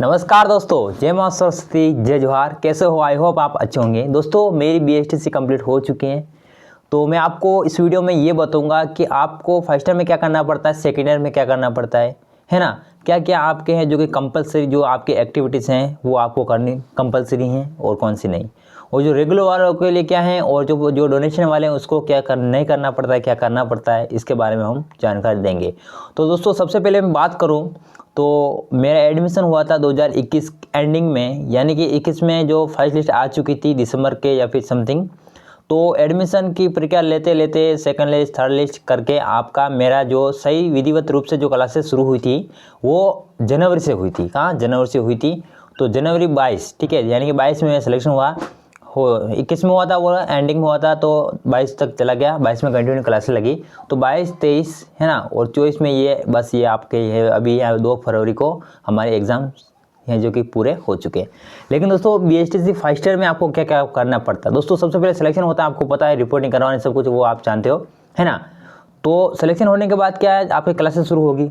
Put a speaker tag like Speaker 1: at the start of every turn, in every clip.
Speaker 1: नमस्कार दोस्तों, जय मां सरस्वती, जय जोहार। कैसे हो? आई होप आप अच्छे होंगे। दोस्तों मेरी बीएसटीसी कंप्लीट हो चुकी है, तो मैं आपको इस वीडियो में ये बताऊंगा कि आपको फर्स्ट ईयर में क्या करना पड़ता है, सेकेंड ईयर में क्या करना पड़ता है ना। क्या क्या आपके हैं जो कि कंपलसरी जो आपकी एक्टिविटीज़ हैं वो आपको करनी कंपलसरी हैं और कौन सी नहीं, और जो रेगुलर वालों के लिए क्या है, और जो जो डोनेशन वाले हैं उसको क्या नहीं करना पड़ता है, क्या करना पड़ता है, इसके बारे में हम जानकारी देंगे। तो दोस्तों सबसे पहले मैं बात करूं तो मेरा एडमिशन हुआ था 2021 एंडिंग में, यानी कि 21 में जो फर्स्ट लिस्ट आ चुकी थी दिसंबर के या फिर समथिंग। तो एडमिशन की प्रक्रिया लेते लेते सेकंड लिस्ट थर्ड लिस्ट करके आपका मेरा जो सही विधिवत रूप से जो क्लासेस शुरू हुई थी वो जनवरी से हुई थी। कहाँ? जनवरी से हुई थी। तो जनवरी 22, ठीक है, यानी कि 22 में सिलेक्शन हुआ, हो 21 में हुआ था, वो एंडिंग में हुआ था, तो 22 तक चला गया। 22 में कंटिन्यू क्लासेस लगी, तो 22 23 है ना, और 24 में ये बस ये आपके है अभी 2 फरवरी को हमारे एग्ज़ाम हैं जो कि पूरे हो चुके हैं। लेकिन दोस्तों बीएसटीसी फर्स्ट ईयर में आपको क्या क्या करना पड़ता है। दोस्तों सबसे पहले सिलेक्शन होता है, आपको पता है, रिपोर्टिंग करवाने सब कुछ वो आप जानते हो, है ना। तो सिलेक्शन होने के बाद क्या है, आपकी क्लासेस शुरू होगी।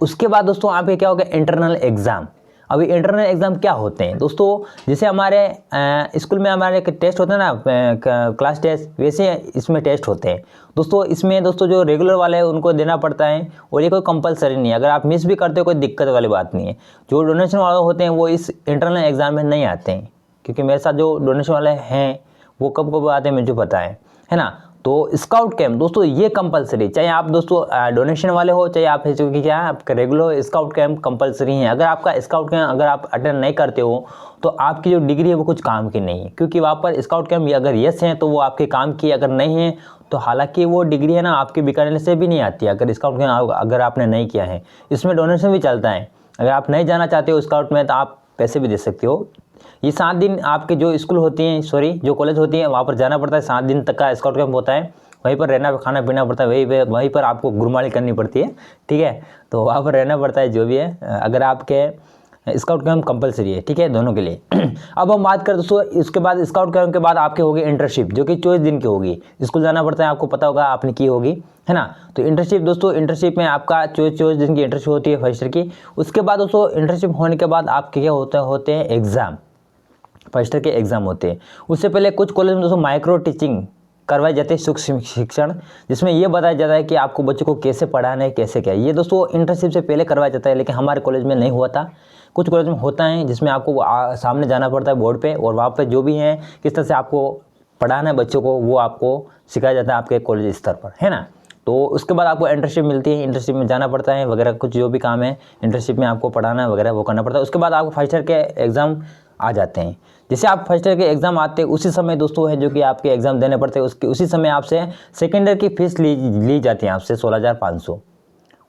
Speaker 1: उसके बाद दोस्तों आपके क्या होगा, इंटरनल एग्ज़ाम। अभी इंटरनल एग्ज़ाम क्या होते हैं दोस्तों, जैसे हमारे स्कूल में हमारे टेस्ट होते हैं ना, क्लास टेस्ट, वैसे इसमें टेस्ट होते हैं दोस्तों। इसमें दोस्तों जो रेगुलर वाले हैं उनको देना पड़ता है, और ये कोई कंपलसरी नहीं है। अगर आप मिस भी करते हो कोई दिक्कत वाली बात नहीं है। जो डोनेशन वाले होते हैं वो इस इंटरनल एग्ज़ाम में नहीं आते हैं, क्योंकि मेरे साथ जो डोनेशन वाले हैं वो कब कब आते हैं मुझे पता है ना। तो स्काउट कैंप दोस्तों ये कंपलसरी, चाहे आप दोस्तों डोनेशन वाले हो, चाहे आप जो कि क्या है आपका रेगुलर स्काउट कैंप कंपलसरी है। अगर आपका स्काउट कैंप अगर आप अटेंड नहीं करते हो तो आपकी जो डिग्री है वो कुछ काम की नहीं है, क्योंकि वहाँ पर स्काउट कैंप अगर यस हैं तो वो आपके काम की, अगर नहीं है तो हालांकि वो डिग्री है ना आपके बिकाने से भी नहीं आती है, अगर स्काउट कैंप अगर आपने नहीं किया है। इसमें डोनेशन भी चलता है, अगर आप नहीं जाना चाहते हो स्काउट में तो आप पैसे भी दे सकते हो। ये 7 दिन आपके जो स्कूल होती हैं, सॉरी जो कॉलेज होती है वहाँ पर जाना पड़ता है। 7 दिन तक का स्काउट कैंप होता है, वहीं पर रहना खाना पीना पड़ता है, वहीं पर आपको गुरमाली करनी पड़ती है, ठीक है। तो वहाँ पर रहना पड़ता है जो भी है, अगर आपके स्काउट कैंप कंपलसरी है, ठीक है, दोनों के लिए। अब हम बात करें दोस्तों, इसके बाद स्काउट कैंप के बाद आपके होगी इंटर्नशिप, जो कि 24 दिन की होगी। स्कूल जाना पड़ता है, आपको पता होगा आपने की होगी, है ना। तो इंटर्नशिप दोस्तों, इंटर्नशिप में आपका 24 दिन की इंटर्नशिप होती है फर्स्ट ईयर की। उसके बाद दोस्तों इंटर्नशिप होने के बाद आपके क्या होते हैं एग्ज़ाम, फर्स्ट ईयर के एग्ज़ाम होते हैं। उससे पहले कुछ कॉलेज में दोस्तों माइक्रो टीचिंग करवाई जाती है, सूक्ष्म शिक्षण, जिसमें ये बताया जाता है कि आपको बच्चों को कैसे पढ़ाना है, कैसे क्या। ये दोस्तों इंटर्नशिप से पहले करवाया जाता है, लेकिन हमारे कॉलेज में नहीं हुआ था। कुछ कॉलेज में होता है जिसमें आपको सामने जाना पड़ता है बोर्ड पे, और वहाँ पे जो भी है किस तरह से आपको पढ़ाना है बच्चों को वो आपको सिखाया जाता है आपके कॉलेज स्तर पर, है ना। तो उसके बाद आपको इंटर्नशिप मिलती है, इंटर्नशिप में जाना पड़ता है वगैरह, कुछ जो भी काम है इंटर्नशिप में आपको पढ़ाना वगैरह वो करना पड़ता है। उसके बाद आपको फर्स्ट ईयर के एग्ज़ाम आ जाते हैं। जैसे आप फर्स्ट ईयर के एग्ज़ाम आते हैं उसी समय दोस्तों है जो कि आपके एग्ज़ाम देने पड़ते हैं, उसके उसी समय आपसे सेकेंड ईयर की फ़ीस ली जाती है आपसे 16,500।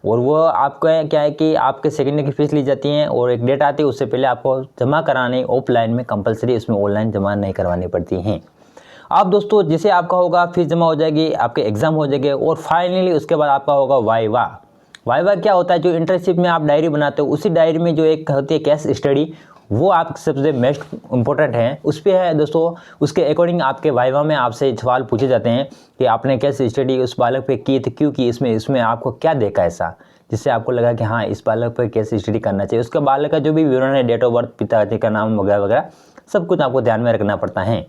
Speaker 1: और वो आपका क्या है कि आपके सेकेंड ईयर की फ़ीस ली जाती है, और एक डेट आती है उससे पहले आपको जमा करानी ऑफलाइन में कंपलसरी, इसमें ऑनलाइन जमा नहीं करवानी पड़ती हैं। आप दोस्तों जैसे आपका होगा फीस जमा हो जाएगी, आपके एग्ज़ाम हो जाएंगे, और फाइनली उसके बाद आपका होगा वाइवा। वाइवा क्या होता है, जो इंटर्नशिप में आप डायरी बनाते हो उसी डायरी में जो एक होती है केस स्टडी, वो आप सबसे मोस्ट इम्पोर्टेंट है, उस पर है दोस्तों। उसके अकॉर्डिंग आपके वाइवा में आपसे सवाल पूछे जाते हैं कि आपने कैसे स्टडी उस बालक पे की थी, क्यों की, इसमें आपको क्या देखा ऐसा जिससे आपको लगा कि हाँ इस बालक पर कैसे स्टडी करना चाहिए। उसके बालक का जो भी विवरण है, डेट ऑफ बर्थ, पिताजी का नाम वगैरह वगैरह, सब कुछ आपको ध्यान में रखना पड़ता है।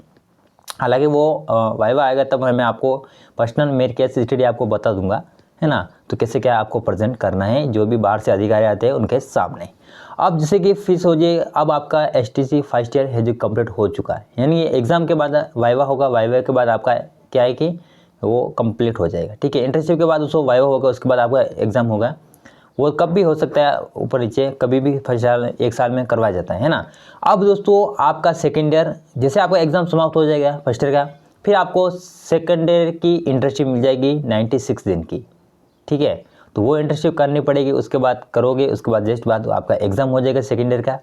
Speaker 1: हालांकि वो वाइवा आएगा तब मैं आपको पर्सनल मेरी केस स्टडी आपको बता दूंगा, है ना। तो कैसे क्या आपको प्रेजेंट करना है जो भी बाहर से अधिकारी आते हैं उनके सामने। अब जैसे कि फीस हो जाए, अब आपका एसटीसी फर्स्ट ईयर है जो कंप्लीट हो चुका है, यानी एग्ज़ाम के बाद वाइवा होगा, वाइवा के बाद आपका क्या है कि वो कंप्लीट हो जाएगा, ठीक है। इंटर्नशिप के बाद उसको वाइवा होगा, उसके बाद आपका एग्ज़ाम होगा। वो कब भी हो सकता है, ऊपर नीचे कभी भी फर्स्ट साल एक साल में करवाया जाता है ना। अब दोस्तों आपका सेकेंड ईयर, जैसे आपका एग्ज़ाम समाप्त हो जाएगा फर्स्ट ईयर का, फिर आपको सेकेंड ईयर की इंटर्नशिप मिल जाएगी 96 दिन की, ठीक है। तो वो इंटर्नशिप करनी पड़ेगी, उसके बाद करोगे, उसके बाद जस्ट बाद आपका एग्ज़ाम हो जाएगा सेकेंड ईयर का,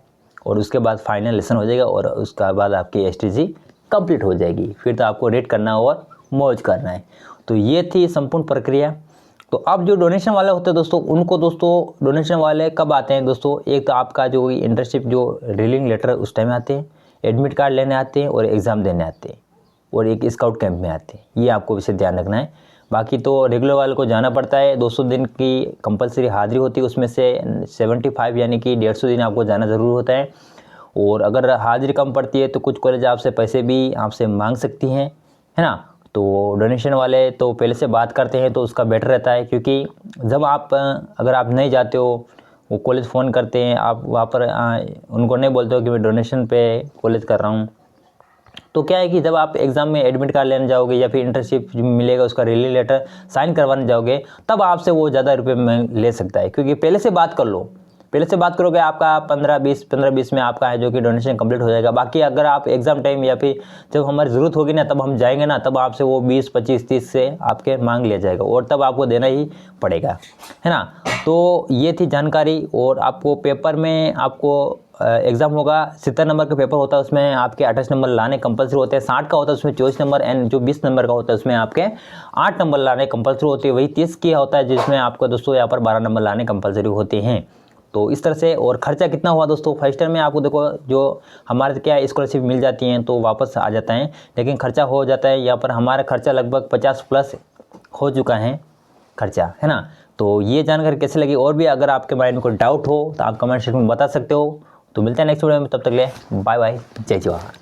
Speaker 1: और उसके बाद फाइनल लेसन हो जाएगा, और उसके बाद आपकी एसटीसी कंप्लीट हो जाएगी। फिर तो आपको रेट करना और मौज करना है। तो ये थी संपूर्ण प्रक्रिया। तो अब जो डोनेशन वाले होते हैं दोस्तों, उनको दोस्तों डोनेशन वाले कब आते हैं दोस्तों, एक तो आपका जो इंटर्नशिप जो रिलीविंग लेटर उस टाइम आते हैं, एडमिट कार्ड लेने आते हैं, और एग्ज़ाम देने आते हैं, और एक स्काउट कैंप में आते हैं। ये आपको इसे ध्यान रखना है। बाकी तो रेगुलर वाले को जाना पड़ता है। 200 दिन की कंपलसरी हाज़िरी होती है, उसमें से 75 यानी कि 150 दिन आपको जाना ज़रूर होता है। और अगर हाज़िरी कम पड़ती है तो कुछ कॉलेज आपसे पैसे भी आपसे मांग सकती हैं, है ना। तो डोनेशन वाले तो पहले से बात करते हैं तो उसका बेटर रहता है, क्योंकि जब आप अगर आप नहीं जाते हो, वो कॉलेज फ़ोन करते हैं, आप वहाँ पर उनको नहीं बोलते हो कि मैं डोनेशन पे कॉलेज कर रहा हूँ, तो क्या है कि जब आप एग्ज़ाम में एडमिट कार्ड लेने जाओगे या फिर इंटर्नशिप मिलेगा उसका रिलीव लेटर साइन करवाने जाओगे, तब आपसे वो ज़्यादा रुपये में ले सकता है। क्योंकि पहले से बात कर लो, पहले से बात करोगे आपका 15-20 में आपका है जो कि डोनेशन कंप्लीट हो जाएगा। बाकी अगर आप एग्ज़ाम टाइम या फिर जब हमारी ज़रूरत होगी ना, तब हम जाएंगे ना, तब आपसे वो 20-25-30 से आपके मांग लिया जाएगा और तब आपको देना ही पड़ेगा, है ना। तो ये थी जानकारी। और आपको पेपर में आपको एग्ज़ाम होगा, 70 नंबर का पेपर होता है, उसमें आपके 28 नंबर लाने कंपलसरी होते हैं। 60 का होता है उसमें 24 नंबर, एंड जो 20 नंबर का होता है उसमें आपके 8 नंबर लाने कंपलसरी होते हैं। वही 30 की होता है जिसमें आपको दोस्तों यहाँ पर 12 नंबर लाने कंपलसरी होते हैं। तो इस तरह से। और ख़र्चा कितना हुआ दोस्तों, फर्स्ट ईयर में आपको देखो जो हमारे क्या स्कॉलरशिप मिल जाती हैं तो वापस आ जाता है, लेकिन ख़र्चा हो जाता है। यहाँ पर हमारा ख़र्चा लगभग 50+ हो चुका है खर्चा, है ना। तो ये जानकारी कैसे लगी, और भी अगर आपके माइंड में कोई डाउट हो तो आप कमेंट सेक्शन में बता सकते हो। तो मिलते हैं नेक्स्ट वीडियो में, तब तक ले बाय बाय, जय जवाहर।